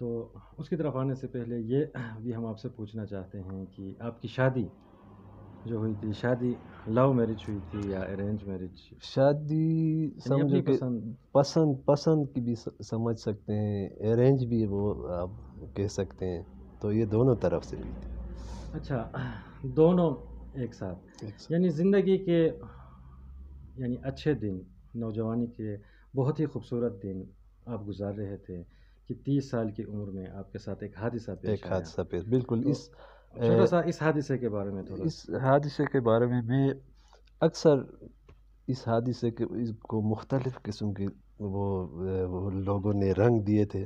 تو اس کی طرف آنے سے پہلے یہ بھی ہم آپ سے پوچھنا چاہتے ہیں کہ آپ کی شادی جو ہوئی تھی، شادی لو میرج ہوئی تھی یا ارینج میرج؟ شادی یعنی سمجھو اپنی کہ پسند. پسند کی بھی سمجھ سکتے ہیں، ارینج بھی وہ آپ کہہ سکتے ہیں، تو یہ دونوں طرف سے بھی تھی اچھا، دونوں ایک ساتھ. ایک ساتھ۔ یعنی زندگی کے یعنی اچھے دن، نوجوانی کے بہت ہی خوبصورت دن آپ گزار رہے تھے کہ 30 سال کی عمر میں آپ کے ساتھ ایک حادثہ پیش ایک آیا. حادثہ پیش، بالکل تو چھوٹا سا اس حادثے کے بارے میں تھوڑا اس حادثے کے بارے میں اکثر اس حادثے کے اس کو مختلف قسم کے وہ لوگوں نے رنگ دیے تھے،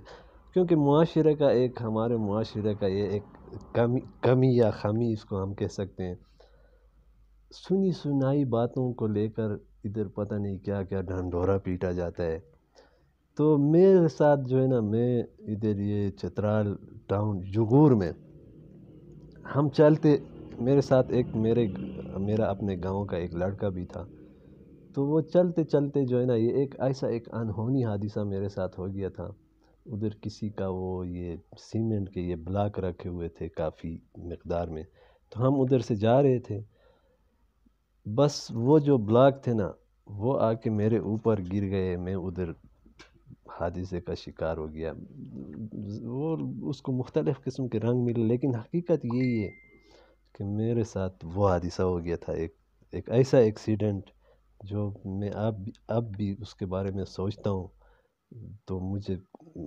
کیونکہ معاشرے کا ایک ہمارے معاشرے کا یہ ایک کمی یا خمی اس کو ہم کہہ سکتے ہیں، سنی سنائی باتوں کو لے کر ادھر پتہ نہیں کیا کیا ڈھنڈورا پیٹا جاتا ہے۔ تو میرے ساتھ جو ہے نا، میں ادھر یہ چترال ٹاؤن جگور میں ہم چلتے، میرے ساتھ میرا اپنے گاؤں کا ایک لڑکا بھی تھا، تو وہ چلتے چلتے جو ہے نا، یہ ایک انہونی حادثہ میرے ساتھ ہو گیا تھا۔ ادھر کسی کا وہ یہ سیمنٹ کے یہ بلاک رکھے ہوئے تھے کافی مقدار میں، تو ہم ادھر سے جا رہے تھے، بس وہ جو بلاک تھے نا، وہ آ کے میرے اوپر گر گئے، میں ادھر حادثے کا شکار ہو گیا۔ وہ اس کو مختلف قسم کے رنگ ملے، لیکن حقیقت یہی ہے کہ میرے ساتھ وہ حادثہ ہو گیا تھا، ایک ایسا ایکسیڈنٹ جو میں اب بھی اس کے بارے میں سوچتا ہوں تو مجھے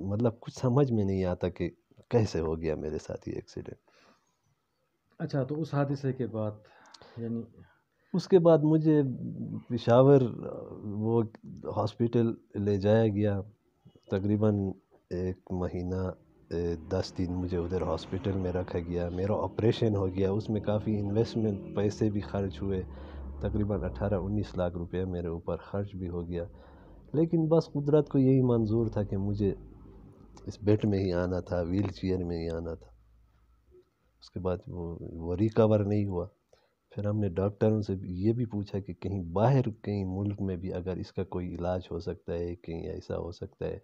مطلب کچھ سمجھ میں نہیں آتا کہ کیسے ہو گیا میرے ساتھ یہ ایکسیڈنٹ۔ اچھا، تو اس حادثے کے بعد یعنی اس کے بعد مجھے پشاور وہ ہاسپیٹل لے جایا گیا، تقریباً 1 مہینہ 10 دن مجھے ادھر ہاسپیٹل میں رکھا گیا، میرا آپریشن ہو گیا، اس میں کافی انویسٹمنٹ پیسے بھی خرچ ہوئے، تقریباً 18-19 لاکھ روپے میرے اوپر خرچ بھی ہو گیا، لیکن بس قدرت کو یہی منظور تھا کہ مجھے اس بیڈ میں ہی آنا تھا، ویل چیئر میں ہی آنا تھا۔ اس کے بعد وہ ریکور نہیں ہوا۔ پھر ہم نے ڈاکٹروں سے یہ بھی پوچھا کہ کہیں باہر کہیں ملک میں بھی اگر اس کا کوئی علاج ہو سکتا ہے، کہیں ایسا ہو سکتا ہے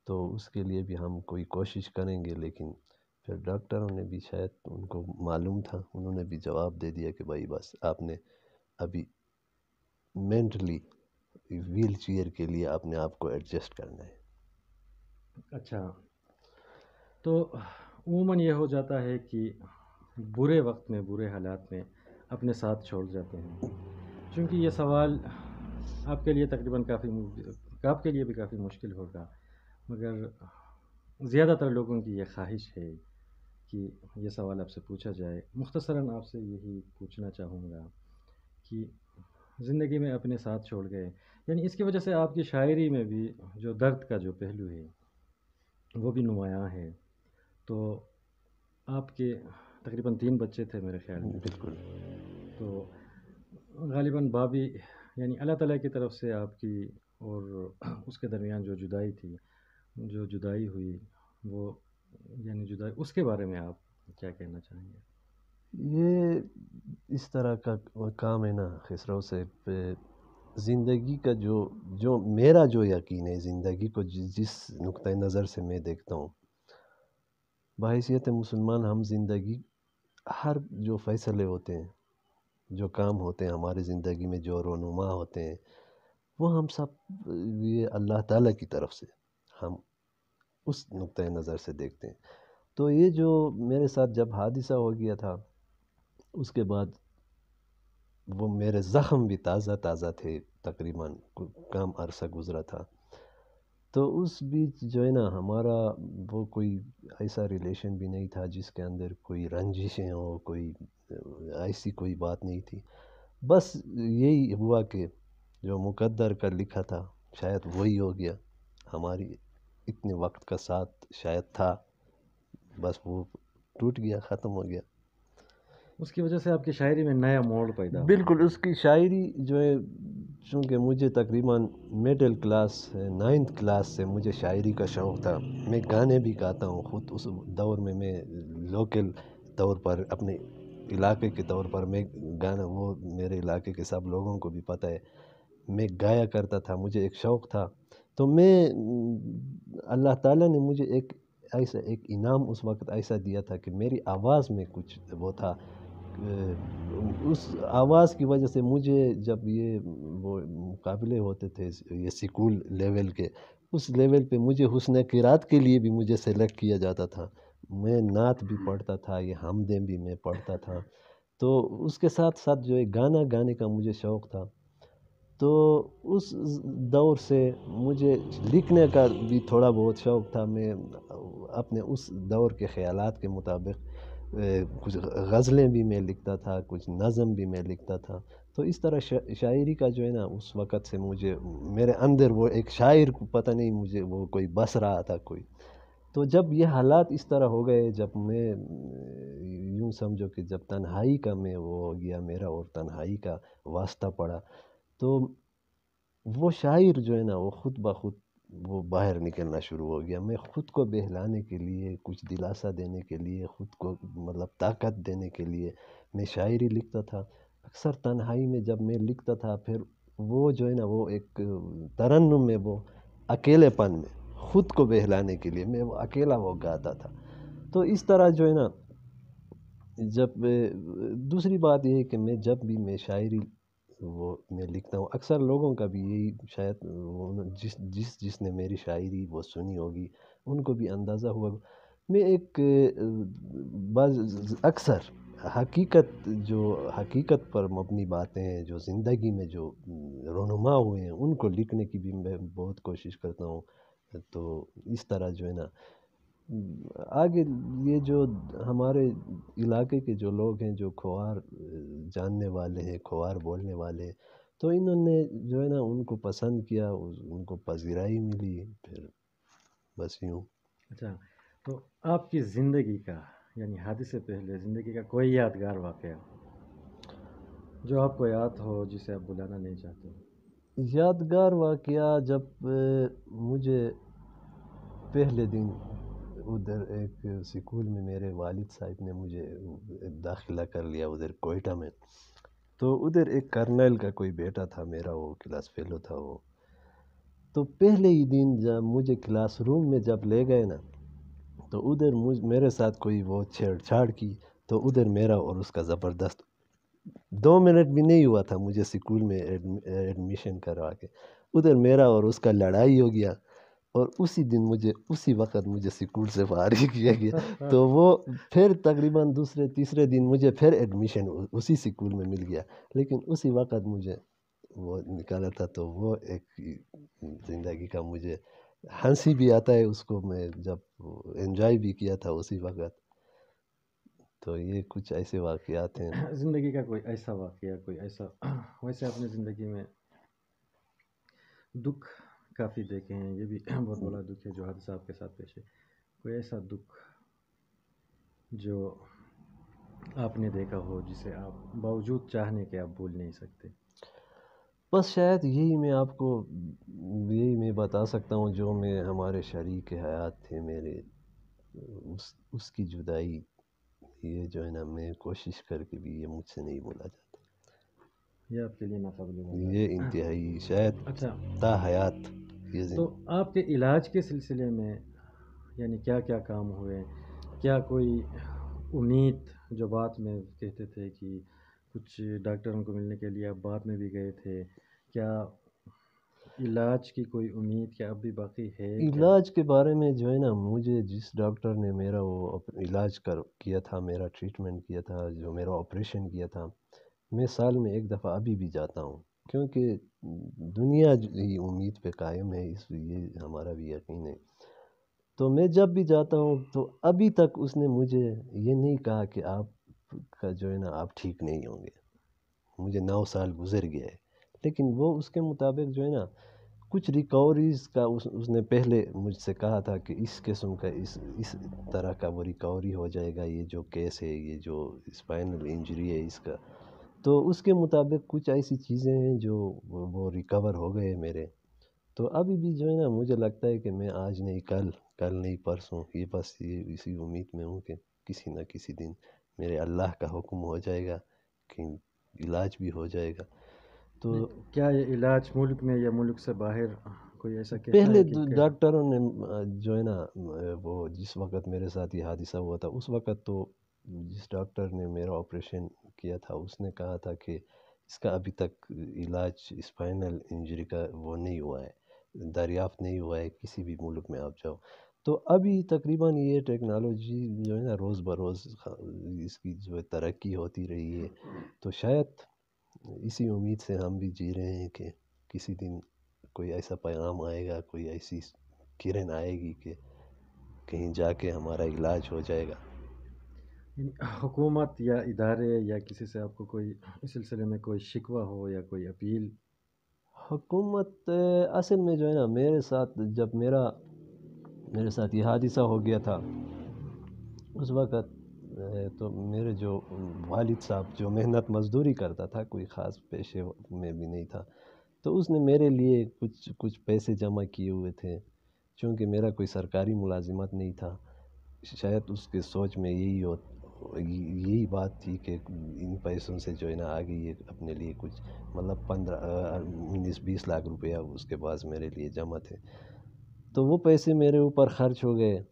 تو اس کے لیے بھی ہم کوئی کوشش کریں گے، لیکن پھر ڈاکٹروں نے بھی شاید ان کو معلوم تھا، انہوں نے بھی جواب دے دیا کہ بھائی بس آپ نے ابھی مینٹلی ویل چیئر کے لیے اپنے آپ کو ایڈجسٹ کرنا ہے۔ اچھا، تو عموماً یہ ہو جاتا ہے کہ برے وقت میں، برے حالات میں اپنے ساتھ چھوڑ جاتے ہیں، چونکہ یہ سوال آپ کے لیے تقریباً آپ کے لیے بھی کافی مشکل ہوگا، مگر زیادہ تر لوگوں کی یہ خواہش ہے کہ یہ سوال آپ سے پوچھا جائے۔ مختصراً آپ سے یہی پوچھنا چاہوں گا کہ زندگی میں اپنے ساتھ چھوڑ گئے، یعنی اس کی وجہ سے آپ کی شاعری میں بھی جو درد کا جو پہلو ہے وہ بھی نمایاں ہے۔ تو آپ کے تقریباً 3 بچے تھے میرے خیال میں، بالکل تو غالباً بابی یعنی اللہ تعالیٰ کی طرف سے آپ کی اور اس کے درمیان جو جدائی تھی، جو جدائی ہوئی، وہ یعنی جدائی، اس کے بارے میں آپ کیا کہنا چاہیں گے؟ یہ اس طرح کا کام ہے نا خسرو سے، زندگی کا جو میرا جو یقین ہے، زندگی کو جس نقطۂ نظر سے میں دیکھتا ہوں، بحیثیت مسلمان ہم زندگی ہر جو فیصلے ہوتے ہیں، جو کام ہوتے ہیں ہماری زندگی میں، جو رونما ہوتے ہیں، وہ ہم سب یہ اللہ تعالیٰ کی طرف سے ہم اس نقطۂ نظر سے دیکھتے ہیں۔ تو یہ جو میرے ساتھ جب حادثہ ہو گیا تھا، اس کے بعد وہ میرے زخم بھی تازہ تازہ تھے، تقریباً کم عرصہ گزرا تھا، تو اس بیچ جو ہے نا ہمارا وہ کوئی ایسا ریلیشن بھی نہیں تھا جس کے اندر کوئی رنجشیں ہوں، کوئی ایسی کوئی بات نہیں تھی، بس یہی ہوا کہ جو مقدر کا لکھا تھا شاید وہی ہو گیا، ہماری اتنے وقت کا ساتھ شاید تھا، بس وہ ٹوٹ گیا، ختم ہو گیا۔ اس کی وجہ سے آپ کی شاعری میں نیا موڑ پیدا ہوا۔ بالکل، اس کی شاعری جو ہے، چونکہ مجھے تقریباً مڈل کلاس 9th کلاس سے مجھے شاعری کا شوق تھا، میں گانے بھی گاتا ہوں خود، اس دور میں لوکل طور پر اپنے علاقے کے طور پر میں گانا، وہ میرے علاقے کے سب لوگوں کو بھی پتہ ہے، میں گایا کرتا تھا، مجھے ایک شوق تھا، تو اللہ تعالیٰ نے مجھے ایک ایسا ایک انعام اس وقت ایسا دیا تھا کہ میری آواز میں کچھ وہ تھا، اس آواز کی وجہ سے مجھے جب یہ وہ مقابلے ہوتے تھے یہ سکول لیول کے، اس لیول پہ مجھے حسن قرات کے لیے بھی مجھے سلیکٹ کیا جاتا تھا، میں نعت بھی پڑھتا تھا، یہ حمدیں بھی میں پڑھتا تھا، تو اس کے ساتھ ساتھ جو ہے گانا گانے کا مجھے شوق تھا، تو اس دور سے مجھے لکھنے کا بھی تھوڑا بہت شوق تھا، میں اپنے اس دور کے خیالات کے مطابق کچھ غزلیں بھی میں لکھتا تھا، کچھ نظم بھی میں لکھتا تھا، تو اس طرح شاعری کا جو ہے نا اس وقت سے مجھے میرے اندر وہ ایک شاعر کو پتہ نہیں مجھے وہ کوئی بس رہا تھا کوئی، تو جب یہ حالات اس طرح ہو گئے، جب میں یوں سمجھو کہ جب تنہائی کا میں وہ ہو گیا میرا اور تنہائی کا واسطہ پڑا، تو وہ شاعر جو ہے نا وہ خود بخود وہ باہر نکلنا شروع ہو گیا، میں خود کو بہلانے کے لیے، کچھ دلاسا دینے کے لیے، خود کو مطلب طاقت دینے کے لیے میں شاعری لکھتا تھا، اکثر تنہائی میں جب میں لکھتا تھا، پھر وہ جو ہے نا وہ ایک ترنم میں وہ اکیلے پن میں خود کو بہلانے کے لیے میں وہ اکیلا وہ گاتا تھا، تو اس طرح جو ہے نا جب دوسری بات یہ ہے کہ میں جب بھی میں شاعری وہ میں لکھتا ہوں، اکثر لوگوں کا بھی یہی شاید جس نے میری شاعری وہ سنی ہوگی ان کو بھی اندازہ ہوا، میں ایک بعض اکثر حقیقت پر مبنی باتیں ہیں جو زندگی میں جو رونما ہوئے ہیں ان کو لکھنے کی بھی میں بہت کوشش کرتا ہوں، تو اس طرح جو ہے نا آگے یہ جو ہمارے علاقے کے جو لوگ ہیں جو کھوار جاننے والے ہیں، کھوار بولنے والے ہیں، تو انہوں نے جو ہے نا ان کو پسند کیا، ان کو پذیرائی ملی، پھر بس یوں۔ اچھا، تو آپ کی زندگی کا یعنی حادثے سے پہلے زندگی کا کوئی یادگار واقعہ جو آپ کو یاد ہو جسے آپ بلانا نہیں چاہتے؟ یادگار واقعہ جب مجھے پہلے دن ادھر ایک سکول میں میرے والد صاحب نے مجھے داخلہ کر لیا ادھر کوئٹہ میں، تو ادھر ایک کرنل کا کوئی بیٹا تھا میرا، وہ کلاس فیلو تھا وہ، تو پہلے ہی دن جب مجھے کلاس روم میں جب لے گئے نا تو ادھر میرے ساتھ کوئی وہ چھیڑ چھاڑ کی، تو ادھر میرا اور اس کا زبردست 2 منٹ بھی نہیں ہوا تھا مجھے سکول میں ایڈمیشن کروا کے، ادھر میرا اور اس کا لڑائی ہو گیا، اور اسی وقت مجھے سکول سے فارغ کیا گیا، تو وہ پھر تقریباً دوسرے تیسرے دن مجھے پھر ایڈمیشن اسی سکول میں مل گیا، لیکن اسی وقت مجھے وہ نکالا تھا، تو وہ ایک زندگی کا مجھے ہنسی بھی آتا ہے اس کو میں جب انجوائے بھی کیا تھا اسی وقت، تو یہ کچھ ایسے واقعات ہیں۔ زندگی کا کوئی ایسا واقعہ، کوئی ایسا ویسے اپنی زندگی میں دکھ کافی دیکھے ہیں، یہ بھی بہت بڑا دکھ ہے جو حادثہ آپ کے ساتھ پیش ہے، کوئی ایسا دکھ جو آپ نے دیکھا ہو جسے آپ باوجود چاہنے کے آپ بھول نہیں سکتے؟ بس شاید یہی میں بتا سکتا ہوں، جو میں ہمارے شریک حیات تھے میرے، اس کی جدائی، یہ جو ہے نا میں کوشش کر کے بھی یہ مجھ سے نہیں بولا جاتا، یہ آپ کے لیے ناقابل مزاح ہے۔ یہ انتہائی شاید اچھا، تا حیات یہ تو آپ کے علاج کے سلسلے میں یعنی کیا کیا کام ہوئے؟ کیا کوئی امید جو بعد میں کہتے تھے کہ کچھ ڈاکٹروں کو ملنے کے لیے آپ بعد میں بھی گئے تھے، کیا علاج کی کوئی امید کیا اب بھی باقی ہے کیا؟ علاج کے بارے میں جو ہے نا مجھے جس ڈاکٹر نے میرا وہ علاج کیا تھا، میرا ٹریٹمنٹ کیا تھا، جو میرا آپریشن کیا تھا، میں سال میں ایک دفعہ ابھی بھی جاتا ہوں، کیونکہ دنیا ہی امید پہ قائم ہے، یہ ہمارا بھی یقین ہے، تو میں جب بھی جاتا ہوں تو ابھی تک اس نے مجھے یہ نہیں کہا کہ آپ کا جو ہے نا آپ ٹھیک نہیں ہوں گے، مجھے 9 سال گزر گیا ہے، لیکن وہ اس کے مطابق جو ہے نا کچھ ریکوریز کا اس نے پہلے مجھ سے کہا تھا کہ اس قسم کا اس طرح کا وہ ریکوری ہو جائے گا، یہ جو کیس ہے، یہ جو اسپائنل انجری ہے اس کا، تو اس کے مطابق کچھ ایسی چیزیں ہیں جو وہ ریکور ہو گئے میرے، تو ابھی بھی جو ہے نا مجھے لگتا ہے کہ میں آج نہیں کل نہیں پرسوں، یہ بس یہ اسی امید میں ہوں کہ کسی نہ کسی دن میرے اللہ کا حکم ہو جائے گا کہ علاج بھی ہو جائے گا، تو کیا یہ علاج ملک میں یا ملک سے باہر کوئی ایسا کہتا پہلے ہے کہ ڈاکٹروں نے جو ہے نا وہ جس وقت میرے ساتھ یہ حادثہ ہوا تھا اس وقت تو جس ڈاکٹر نے میرا آپریشن کیا تھا اس نے کہا تھا کہ اس کا ابھی تک علاج اسپائنل انجری کا وہ نہیں ہوا ہے، دریافت نہیں ہوا ہے کسی بھی ملک میں آپ جاؤ. تو ابھی تقریباً یہ ٹیکنالوجی جو ہے نا روز بروز اس کی جو ہے ترقی ہوتی رہی ہے، تو شاید اسی امید سے ہم بھی جی رہے ہیں کہ کسی دن کوئی ایسا پیغام آئے گا، کوئی ایسی کرن آئے گی کہ کہیں جا کے ہمارا علاج ہو جائے گا. یعنی حکومت یا ادارے یا کسی سے آپ کو کوئی اس سلسلے میں کوئی شکوہ ہو یا کوئی اپیل؟ حکومت اصل میں جو ہے نا جب میرے ساتھ یہ حادثہ ہو گیا تھا اس وقت تو میرے جو والد صاحب جو محنت مزدوری کرتا تھا، کوئی خاص پیشے میں بھی نہیں تھا، تو اس نے میرے لیے کچھ پیسے جمع کیے ہوئے تھے. چونکہ میرا کوئی سرکاری ملازمت نہیں تھا، شاید اس کے سوچ میں یہی بات تھی کہ ان پیسوں سے جو ہے نا آگے یہ اپنے لیے کچھ مطلب 19-20 لاکھ روپیہ اس کے پاس میرے لیے جمع تھے. تو وہ پیسے میرے اوپر خرچ ہو گئے.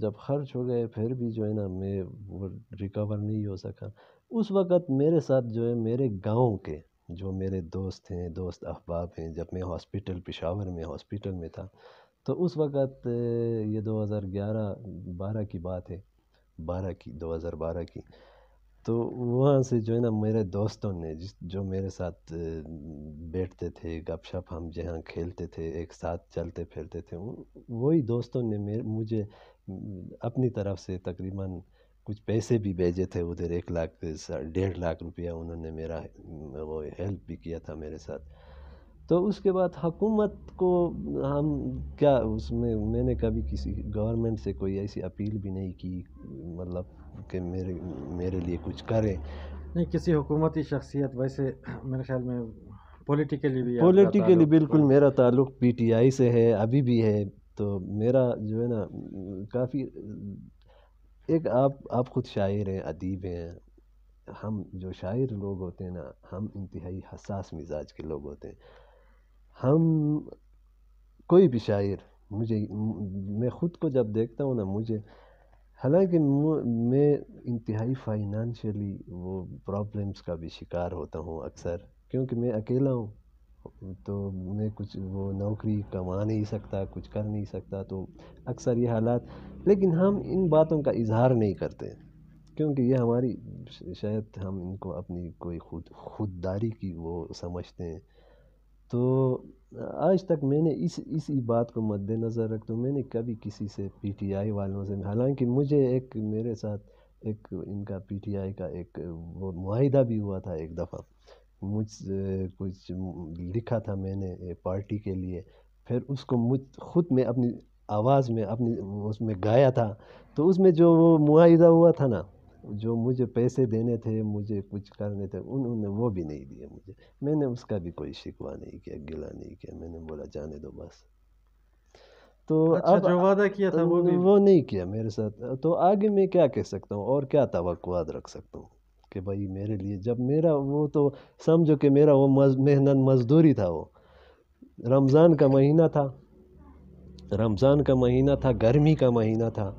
جب خرچ ہو گئے پھر بھی جو ہے نا میں وہ ریکور نہیں ہو سکا. اس وقت میرے ساتھ جو ہے میرے گاؤں کے جو میرے دوست ہیں، دوست احباب ہیں، جب میں پشاور میں ہاسپٹل میں تھا تو اس وقت یہ 2012 کی بات ہے، 2012 کی. تو وہاں سے جو ہے نا میرے دوستوں نے جو میرے ساتھ بیٹھتے تھے، گپ شپ ہم جہاں کھیلتے تھے، ایک ساتھ چلتے پھرتے تھے، وہی دوستوں نے مجھے اپنی طرف سے تقریباً کچھ پیسے بھی بھیجے تھے ادھر. 1 لاکھ روپیہ انہوں نے میرا وہ ہیلپ بھی کیا تھا میرے ساتھ. تو اس کے بعد حکومت کو ہم کیا میں نے کبھی کسی گورنمنٹ سے کوئی ایسی اپیل بھی نہیں کی مطلب کہ میرے لیے کچھ کرے. نہیں، کسی حکومتی شخصیت ویسے میرے خیال میں پولیٹیکلی بھی آپ کا پولیٹیکلی تعلق بالکل میرا تعلق پی ٹی آئی سے ہے، ابھی بھی ہے. تو میرا جو ہے نا کافی ایک آپ خود شاعر ہیں، ادیب ہیں. ہم جو شاعر لوگ ہوتے ہیں نا ہم انتہائی حساس مزاج کے لوگ ہوتے ہیں. ہم کوئی بھی شاعر میں خود کو جب دیکھتا ہوں نا حالانکہ میں انتہائی فائنانشلی وہ پرابلمس کا بھی شکار ہوتا ہوں اکثر، کیونکہ میں اکیلا ہوں تو میں کچھ وہ نوکری کما نہیں سکتا، کچھ کر نہیں سکتا. تو اکثر یہ حالات، لیکن ہم ان باتوں کا اظہار نہیں کرتے کیونکہ یہ ہماری شاید ہم ان کو اپنی کوئی خودداری کی وہ سمجھتے ہیں. تو آج تک میں نے اسی بات کو مد نظر رکھتے میں نے کبھی کسی سے پی ٹی آئی والوں سے، حالانکہ مجھے میرے ساتھ ایک ان کا پی ٹی آئی کا ایک وہ معاہدہ بھی ہوا تھا. ایک دفعہ مجھ سے کچھ لکھا تھا میں نے پارٹی کے لیے، پھر اس کو خود میں اپنی آواز میں اس میں گایا تھا. تو اس میں جو وہ معاہدہ ہوا تھا نا، جو مجھے پیسے دینے تھے، مجھے کچھ کرنے تھے، انہوں نے وہ بھی نہیں دیے مجھے. میں نے اس کا بھی کوئی شکوہ نہیں کیا، گلہ نہیں کیا. میں نے بولا جانے دو بس. تو اچھا، اب جو وعدہ کیا تھا وہ بھی وہ نہیں کیا میرے ساتھ. تو آگے میں کیا کہہ سکتا ہوں اور کیا توقعات رکھ سکتا ہوں کہ بھائی میرے لیے جب میرا وہ تو سمجھو کہ میرا وہ محنت مزدوری تھا. وہ رمضان کا مہینہ تھا، گرمی کا مہینہ تھا.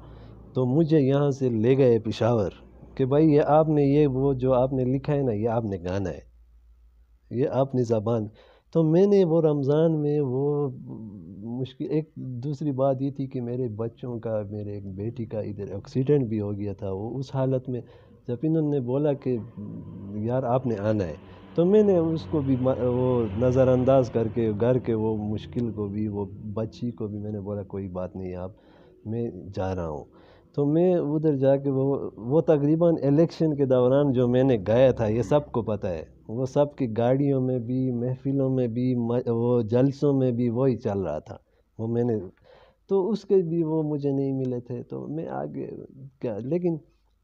تو مجھے یہاں سے لے گئے پشاور کہ بھائی یہ آپ نے وہ جو آپ نے لکھا ہے نا یہ آپ نے گانا ہے، یہ آپ نے زبان. تو میں نے وہ رمضان میں وہ مشکل. ایک دوسری بات یہ تھی کہ میرے بچوں کا، میرے ایک بیٹی کا ادھر ایکسیڈنٹ بھی ہو گیا تھا. وہ اس حالت میں جب انہوں نے بولا کہ یار آپ نے آنا ہے، تو میں نے اس کو بھی وہ نظر انداز کر کے گھر کے وہ مشکل کو بھی، وہ بچی کو بھی میں نے بولا کوئی بات نہیں میں جا رہا ہوں. تو میں ادھر جا کے وہ تقریباً الیکشن کے دوران جو میں نے گایا تھا یہ سب کو پتہ ہے. وہ سب کی گاڑیوں میں بھی، محفلوں میں بھی، وہ جلسوں میں بھی وہی چل رہا تھا. وہ میں نے تو اس کے بھی وہ مجھے نہیں ملے تھے. تو میں آگے کیا، لیکن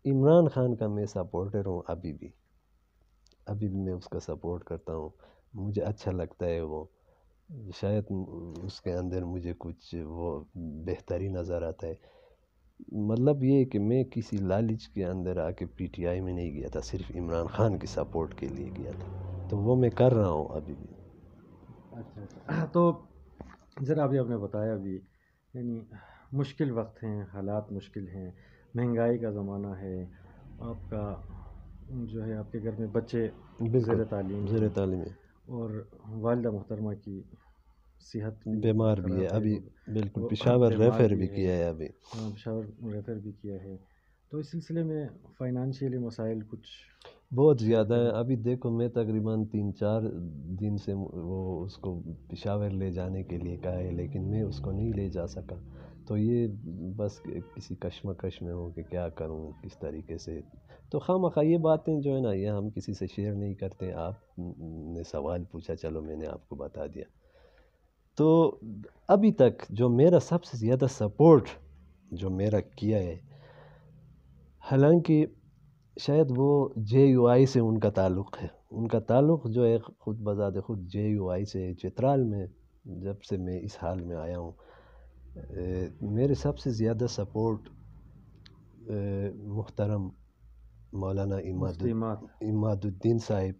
عمران خان کا میں سپورٹر ہوں ابھی بھی میں اس کا سپورٹ کرتا ہوں. مجھے اچھا لگتا ہے وہ، شاید اس کے اندر مجھے کچھ وہ بہتری نظر آتا ہے. مطلب یہ کہ میں کسی لالچ کے اندر آ کے پی ٹی آئی میں نہیں گیا تھا، صرف عمران خان کی سپورٹ کے لیے گیا تھا. تو وہ میں کر رہا ہوں ابھی بھی. اچھا. تو ذرا ابھی آپ نے بتایا بھی، یعنی مشکل وقت ہیں، حالات مشکل ہیں، مہنگائی کا زمانہ ہے، آپ کا جو ہے آپ کے گھر میں بچے بالکل زیر تعلیم زیر ہیں، تعلیم ہے، اور والدہ محترمہ کی صحت بھی بیمار بھی ہے خراب ہے، ابھی، بالکل وہ پشاور بیمار ریفر بھی بھی ہے، کیا ہے ابھی. پشاور ریفر بھی کیا ہے، تو اس سلسلے میں فائنانشیلی مسائل کچھ بہت شیئر زیادہ کریں. ہے. ابھی دیکھو میں تقریباً 3-4 دن سے وہ اس کو پشاور لے جانے کے لیے کہا ہے، لیکن میں اس کو نہیں لے جا سکا. تو یہ بس کسی کشمکش میں ہوں کہ کیا کروں کس طریقے سے. تو خواہ یہ باتیں جو ہے نا یہ ہم کسی سے شیئر نہیں کرتے. آپ نے سوال پوچھا، چلو میں نے آپ کو بتا دیا. تو ابھی تک جو میرا سب سے زیادہ سپورٹ جو میرا کیا ہے، حالانکہ شاید وہ جے یو آئی سے ان کا تعلق ہے، ان کا تعلق جو ہے خود بذات خود جے یو آئی سے. چترال میں جب سے میں اس حال میں آیا ہوں، میرے سب سے زیادہ سپورٹ محترم مولانا مفتیمات اماد الدین صاحب،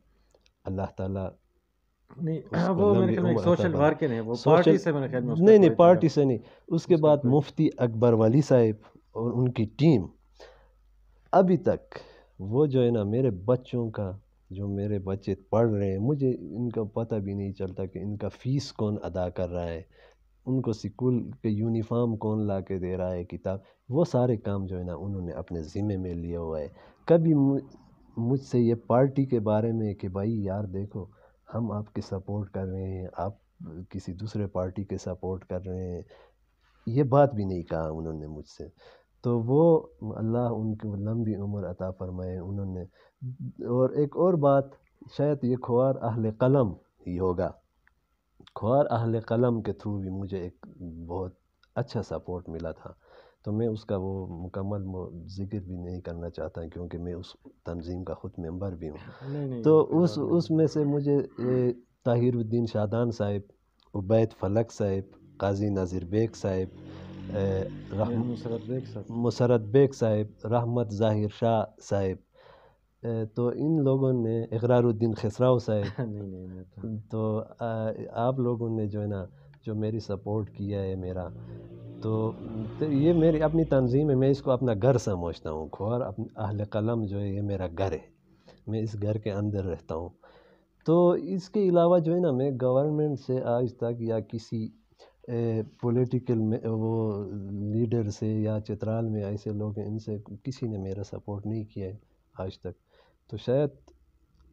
اللہ تعالیٰ اس نہیں، کو وہ میرے لمبی خیال میں ایک عمر عطا سوشل فرمائے. وارکر ہیں، وہ سوشل، پارٹی سے میرے خیال میں اس کا نہیں کوئی پارٹی تعلق، سے نہیں. اس کے اس کا بعد کوئی. مفتی اکبر ولی صاحب اور ان کی ٹیم ابھی تک وہ جو ہے نا میرے بچوں کا، جو میرے بچے پڑھ رہے ہیں، مجھے ان کا پتہ بھی نہیں چلتا کہ ان کا فیس کون ادا کر رہا ہے، ان کو سکول کے یونیفارم کون لا کے دے رہا ہے، کتاب، وہ سارے کام جو ہے نا انہوں نے اپنے ذمے میں لیا ہوا ہے. کبھی مجھ سے یہ پارٹی کے بارے میں کہ بھائی یار دیکھو ہم آپ کے سپورٹ کر رہے ہیں، آپ کسی دوسرے پارٹی کے سپورٹ کر رہے ہیں، یہ بات بھی نہیں کہا انہوں نے مجھ سے. تو وہ اللہ ان کو لمبی عمر عطا فرمائے انہوں نے. اور ایک اور بات، شاید یہ کھوار اہل قلم ہی ہوگا، کھوار اہل قلم کے تھرو بھی مجھے ایک بہت اچھا سپورٹ ملا تھا. تو میں اس کا وہ مکمل ذکر بھی نہیں کرنا چاہتا کیونکہ میں اس تنظیم کا خود ممبر بھی ہوں. نہیں نہیں، تو کوئی بات نہیں. اس میں سے مجھے طاہر الدین شادان صاحب، عبید فلک صاحب، قاضی ناظر بیگ صاحب، مسرت بیگ صاحب. مسرت بیگ صاحب، رحمت ظاہر شاہ صاحب، تو ان لوگوں نے، اقرار الدین خسراؤ صاحب، نہیں نہیں، میں تو تو آپ لوگوں نے جو ہے نا جو میری سپورٹ کیا ہے میرا، تو یہ میری اپنی تنظیم ہے، میں اس کو اپنا گھر سمجھتا ہوں. کھوار اہل قلم جو ہے یہ میرا گھر ہے، میں اس گھر کے اندر رہتا ہوں. تو اس کے علاوہ جو ہے نا میں گورنمنٹ سے آج تک یا کسی پولیٹیکل میں وہ لیڈر سے یا چترال میں ایسے لوگ ہیں ان سے کسی نے میرا سپورٹ نہیں کیا ہے آج تک. تو شاید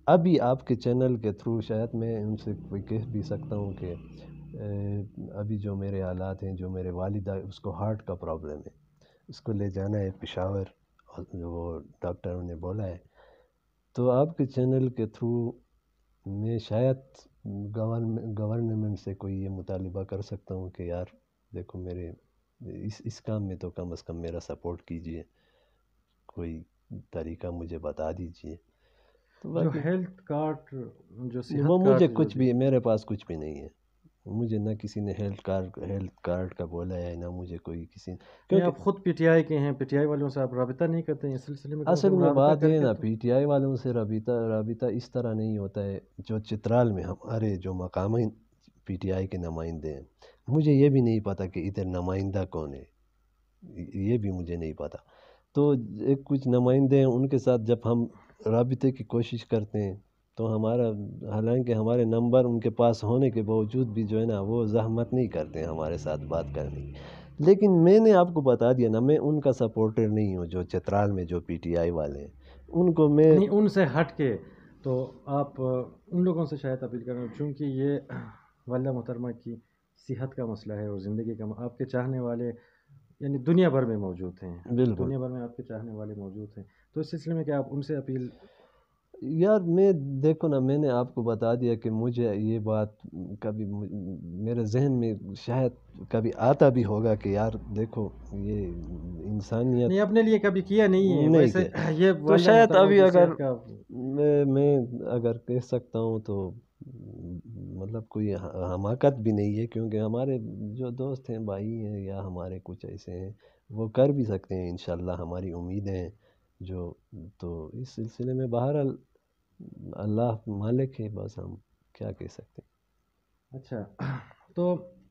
ابھی آپ کے چینل کے تھرو شاید میں ان سے کوئی کہہ بھی سکتا ہوں کہ ابھی جو میرے حالات ہیں، جو میرے والدہ اس کو ہارٹ کا پرابلم ہے، اس کو لے جانا ہے پشاور، اور وہ ڈاکٹروں نے بولا ہے. تو آپ کے چینل کے تھرو میں شاید گورنمنٹ سے کوئی یہ مطالبہ کر سکتا ہوں کہ یار دیکھو میرے اس کام میں تو کم از کم میرا سپورٹ کیجئے، کوئی طریقہ مجھے بتا دیجئے. تو جو باقی ہیلتھ کارڈ، جو وہ صحت مجھے کارڈ جو کچھ بھی، میرے پاس کچھ بھی نہیں ہے. مجھے نہ کسی نے ہیلتھ کارڈ کا بولا ہے، نہ مجھے کوئی کسی، نہیں، کیونکہ آپ خود پی ٹی آئی کے ہیں، پی ٹی آئی والوں سے آپ رابطہ نہیں کرتے ہیں اس سلسلے میں؟ کم از اصل کم میں رابطہ بات کر یہ ہے کے نا تو. پی ٹی آئی والوں سے رابطہ اس طرح نہیں ہوتا ہے. جو چترال میں ہمارے جو مقامی پی ٹی آئی کے نمائندے ہیں، مجھے یہ بھی نہیں پتہ کہ ادھر نمائندہ کون ہے، یہ بھی مجھے نہیں پتہ. تو ایک کچھ نمائندے ہیں، ان کے ساتھ جب ہم رابطے کی کوشش کرتے ہیں تو ہمارا، حالانکہ ہمارے نمبر ان کے پاس ہونے کے باوجود بھی جو ہے نا وہ زحمت نہیں کرتے ہیں ہمارے ساتھ بات کرنے کی. لیکن میں نے آپ کو بتا دیا نا میں ان کا سپورٹر نہیں ہوں. جو چترال میں جو پی ٹی آئی والے ہیں ان کو میں، نہیں، ان سے ہٹ کے تو آپ ان لوگوں سے شاید اپیل کر رہے ہیں، چونکہ یہ والدہ محترمہ کی صحت کا مسئلہ ہے اور زندگی کا، آپ کے چاہنے والے یعنی دنیا بھر میں موجود ہیں، بالکل دنیا بھر میں آپ کے چاہنے والے موجود ہیں، تو اس سلسلے میں کیا آپ ان سے اپیل. یار میں دیکھو نا میں نے آپ کو بتا دیا کہ مجھے یہ بات کبھی میرے ذہن میں شاید کبھی آتا بھی ہوگا کہ یار دیکھو یہ انسانیت نہیں، اپنے لیے کبھی کیا نہیں ہے نہیں ویسے. کیا. یہ تو والدہ شاید محترمہ ابھی کی اگر صحت کا. میں اگر کہہ سکتا ہوں تو مطلب کوئی حماقت بھی نہیں ہے، کیونکہ ہمارے جو دوست ہیں، بھائی ہیں، یا ہمارے کچھ ایسے ہیں وہ کر بھی سکتے ہیں انشاءاللہ، ہماری امیدیں ہیں جو. تو اس سلسلے میں بہرحال اللہ مالک ہے، بس ہم کیا کہہ سکتے ہیں. اچھا، تو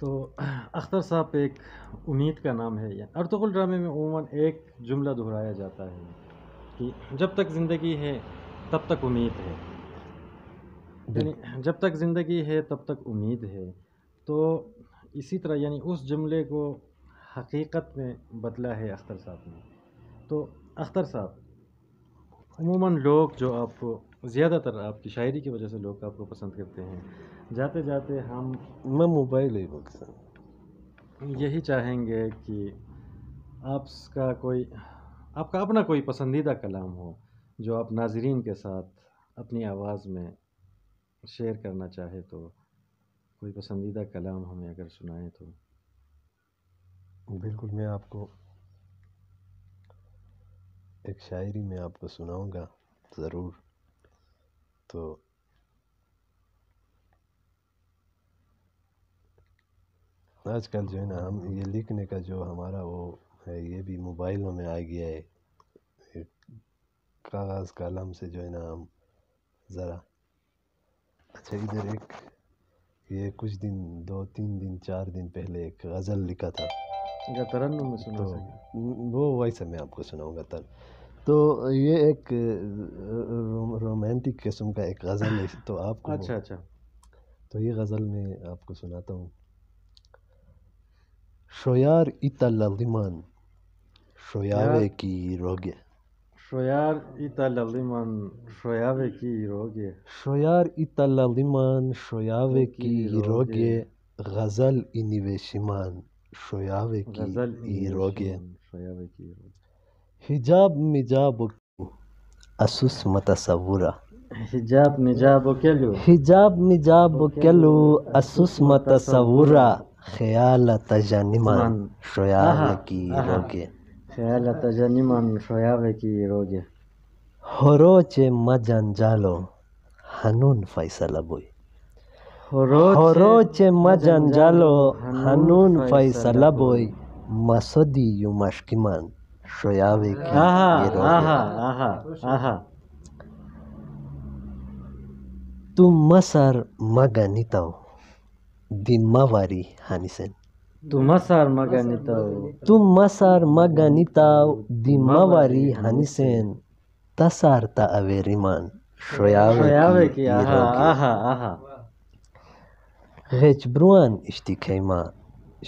تو اختر صاحب ایک امید کا نام ہے. ارطغرل ڈرامے میں عموماً ایک جملہ دہرایا جاتا ہے کہ جب تک زندگی ہے تب تک امید ہے. یعنی جب تک زندگی ہے تب تک امید ہے. تو اسی طرح یعنی اس جملے کو حقیقت میں بدلا ہے اختر صاحب نے. تو اختر صاحب عموماً لوگ جو آپ کو زیادہ تر آپ کی شاعری کی وجہ سے لوگ آپ کو پسند کرتے ہیں. جاتے جاتے ہم میں موبائل ہی بکس یہی چاہیں گے کہ آپ کا اپنا کوئی پسندیدہ کلام ہو جو آپ ناظرین کے ساتھ اپنی آواز میں شیئر کرنا چاہے. تو کوئی پسندیدہ کلام ہمیں اگر سنائیں تو. بالکل، میں آپ کو ایک شاعری میں آپ کو سناؤں گا ضرور. تو آج کل جو ہے نا ہم یہ لکھنے کا جو ہمارا وہ ہے یہ بھی موبائلوں میں آ گیا ہے. کاغذ قلم سے جو ہے نا ہم ذرا اچھا ادھر ایک یہ کچھ دن 2-3 دن 4 دن پہلے ایک غزل لکھا تھا یا ترنم میں سنا تو سکیں. وہ ویسا میں آپ کو سناؤں گا تب. تو یہ ایک رومانٹک قسم کا ایک غزل ہے تو آپ کو اچھا تو یہ غزل میں آپ کو سناتا ہوں. شویار ایتا للیمان شویاوے کی روگے شویار ایتا للیمان شویاوے کی روگے شویار ایتا للیمان شویاوے کی روگے غزل اینیوشیمان شویاوے غزل کی روگے شویاوے کی روگے. حجاب مجاب اسوس متصورہ حجاب مجاب کلو حجاب مجاب کلو اسوس متصورہ خیال تجانیمان شویاوے کی روگے خیال تجانیمان شویاوے کی روگے. هروچ مجنجالو هنون فیصله بوی هروچ مجنجالو هنون فیصله بوی مسودی یو مشکیمان شویاوی کی تو مسر مگنیتاو دی مواری هنیسن تو مسار مگنیتاو تو مسر مگنیتاو دی مواری هنیسن تسار تا اویریمان شویاوی کی روگی غچبروان اشتیکیما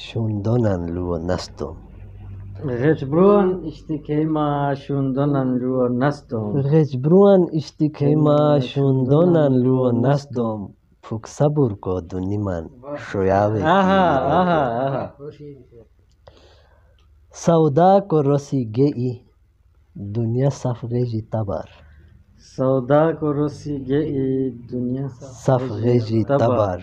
شوندونان لو نستو غچبروان اشتیکیما شوندونان لو نستوم غچبروان اشتیکیما شوندونان لو نستوم فوک صبر کو دونیمان شویاوی کی سودا کو رسی گئی دنیا صفغیجی تبار سودا کو رسی گئی دنیا صفغیجی تبار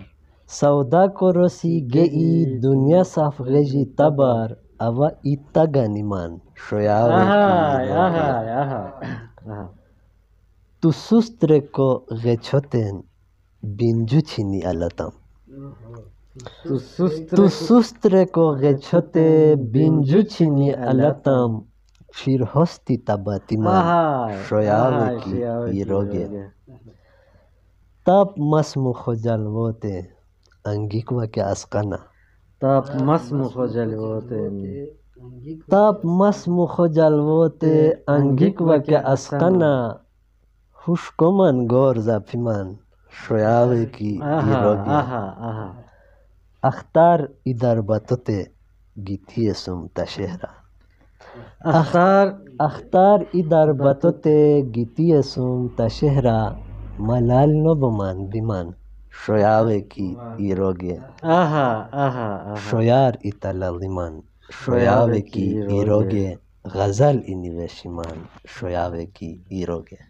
سودا کو رسی گئی دنیا صفغیجی تبار اوا ایتا گانیمان شویاوی کی روگے تو سستر کو غچوتن بینجو چینی علتم تو سستر کو غچوتے بینجو چینی علتم پھر ہستی تباتیمان شویاوی کی روگے تاپ مسمو خجلوتے انگیکوا کے اسقنا تاپ مسمو خجلوتے تاپ مسمو خجلوتے انگیکوا کے اسقنا خوشکومن گور زفیمان شویاوی کی روگے اختار ادر باتوتے گیتی سم تشہرا اختار ادر باتوتے گیتی سم تشہرا ملال نوبمان بیمان شویاوی کی روگے شویار ایتا للیمان شویاوی کی روگے غزل اینیوشیمان شویاوی کی روگے.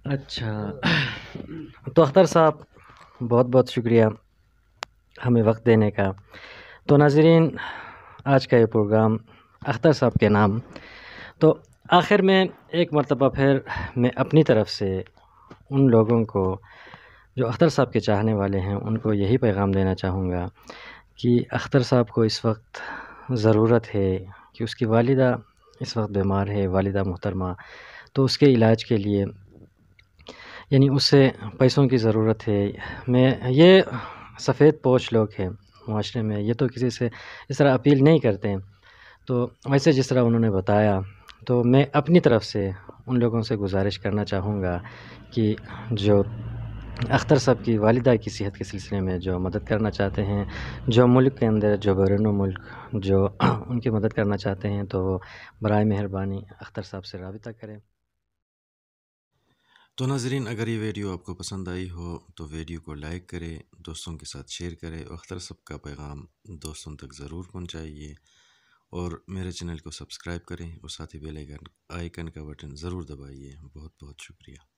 اچھا تو اختر صاحب بہت بہت شکریہ ہمیں وقت دینے کا. تو ناظرین آج کا یہ پروگرام اختر صاحب کے نام. تو آخر میں ایک مرتبہ پھر میں اپنی طرف سے ان لوگوں کو جو اختر صاحب کے چاہنے والے ہیں ان کو یہی پیغام دینا چاہوں گا کہ اختر صاحب کو اس وقت ضرورت ہے کہ اس کی والدہ اس وقت بیمار ہے، والدہ محترمہ. تو اس کے علاج کے لیے یعنی اسے پیسوں کی ضرورت ہے. میں یہ سفید پوش لوگ ہیں معاشرے میں، یہ تو کسی سے اس طرح اپیل نہیں کرتے ہیں۔ تو ویسے جس طرح انہوں نے بتایا، تو میں اپنی طرف سے ان لوگوں سے گزارش کرنا چاہوں گا کہ جو اختر صاحب کی والدہ کی صحت کے سلسلے میں جو مدد کرنا چاہتے ہیں، جو ملک کے اندر، جو بیرون ملک جو ان کی مدد کرنا چاہتے ہیں، تو وہ برائے مہربانی اختر صاحب سے رابطہ کریں۔ تو ناظرین، اگر یہ ویڈیو آپ کو پسند آئی ہو تو ویڈیو کو لائک کریں، دوستوں کے ساتھ شیئر کریں، اختر صاحب کا پیغام دوستوں تک ضرور پہنچائیے، اور میرے چینل کو سبسکرائب کریں اور ساتھ ہی بیل آئیکن کا بٹن ضرور دبائیے۔ بہت بہت شکریہ۔